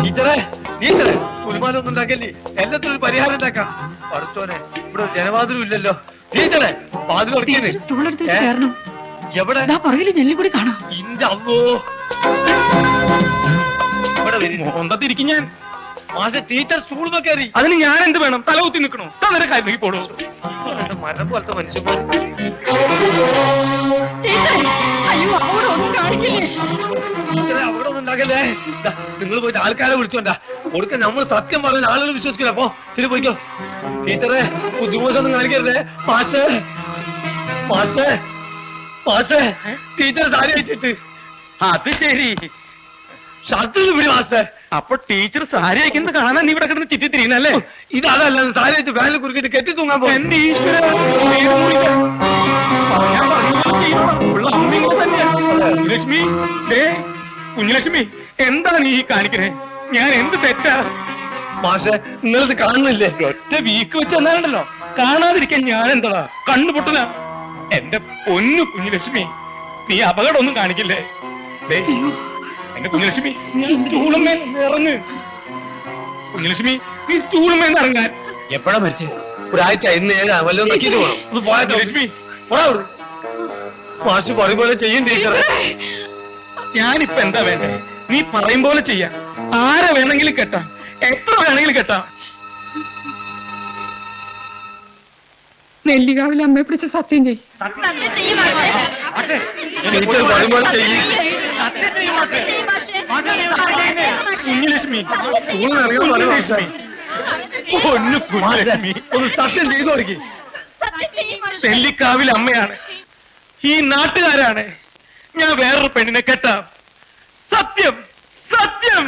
ടീച്ചറെ ടീച്ചറെ കുരുമാനൊന്നും ഉണ്ടാക്കല്ലേ, എല്ലാത്തിനും പരിഹാരം ഉണ്ടാക്കാം. പഠിച്ചോനെ ഇവിടെ ജനവാതിലും ഇല്ലല്ലോ. ടീച്ചറെ വാതിൽ ഉറക്കിയത് എവിടെ? കൂടി കാണാം. ഇന്റെ അമ്മോ ഇവിടെ ഒന്നത്തിരിക്കും ഞാൻ. മാഷെ ടീച്ചർ സ്റ്റൂൾ കയറി. അതിന് ഞാൻ എന്ത് വേണം? തലകുത്തി നിൽക്കണോ? തന്നെ കാര്യം പോടോ. മരം പോലത്തെ മനുഷ്യന്മാർ. അവിടെ ഒന്നും ഉണ്ടാക്കല്ലേ. നിങ്ങൾ പോയിട്ട് ആൾക്കാരെ വിളിച്ചോണ്ടാ കൊടുക്ക. നമ്മൾ സത്യം പറഞ്ഞ ആളുകൾ വിശ്വസിക്കില്ല. അപ്പൊ ശരി പോയിക്കോ. ടീച്ചറെ ബുദ്ധിമോശമൊന്നും കാണിക്കരുതേ. മാഷേ മാഷേ മാഷേ ടീച്ചർ സാരി വെച്ചിട്ട്. അത് ശരി, ഷർട്ടിൽ പിടി മാഷേ. അപ്പൊ ടീച്ചർ സാരി അയക്കുന്നത് കാണാൻ നീ ഇവിടെ കിടന്ന് ചിറ്റി തിരിയുന്നല്ലേ? ഇത് അതല്ല, സാരി വെച്ച് ഫാനിൽ കുറുക്കിട്ട് കെട്ടി തൂങ്ങാൻ പോകും. എന്റെ ഈശ്വര, കുഞ്ഞലക്ഷ്മി, കുഞ്ഞലക്ഷ്മി എന്താ നീ കാണിക്കണേ? ഞാൻ എന്ത് തെറ്റാ? മാഷെ നിങ്ങളിത് കാണുന്നില്ലേ? ഒറ്റ വീക്ക് വെച്ച് എന്നാലുണ്ടല്ലോ, കാണാതിരിക്കാൻ ഞാൻ എന്താ കണ്ണുപൊട്ടന? എന്റെ പൊന്നു കുഞ്ഞലക്ഷ്മി, നീ അപകടം ഒന്നും കാണിക്കില്ലേ? എന്റെ കുഞ്ഞലക്ഷ്മി, നീ സ്റ്റൂളുമേ ഇറങ്ങ്. കുഞ്ഞലക്ഷ്മി, നീ സ്റ്റൂളുമേന്ന് ഇറങ്ങാൻ. എപ്പോഴാ മരിച്ചേ? ഒരാഴ്ച ഇന്ന് വല്ലതും നോക്കിയിട്ട് പോകണം. ലക്ഷ്മി, മാഷ് പറയും പോലെ ചെയ്യും ടീച്ചറെ. ഞാനിപ്പോ എന്താ വേണ്ടേ? നീ പറയും പോലെ ചെയ്യാം. ആരെ വേണമെങ്കിലും കെട്ടാം, എത്ര വേണമെങ്കിലും കെട്ടാം. നെല്ലികാവിലെ അമ്മയെ പിടിച്ച സത്യം ചെയ്യും. ടീച്ചർ പറയും പോലെ ചെയ്യും. കുഞ്ഞലക്ഷ്മി, പൊന്നു കുഞ്ഞലക്ഷ്മി, ഒന്ന് സത്യം ചെയ്തു തുടങ്ങി. നെല്ലിക്കാവിലെ അമ്മയാണ്, ഈ നാട്ടുകാരാണ്. ഞാൻ വേറൊരു പെണ്ണിനെ കെട്ടാം. സത്യം, സത്യം.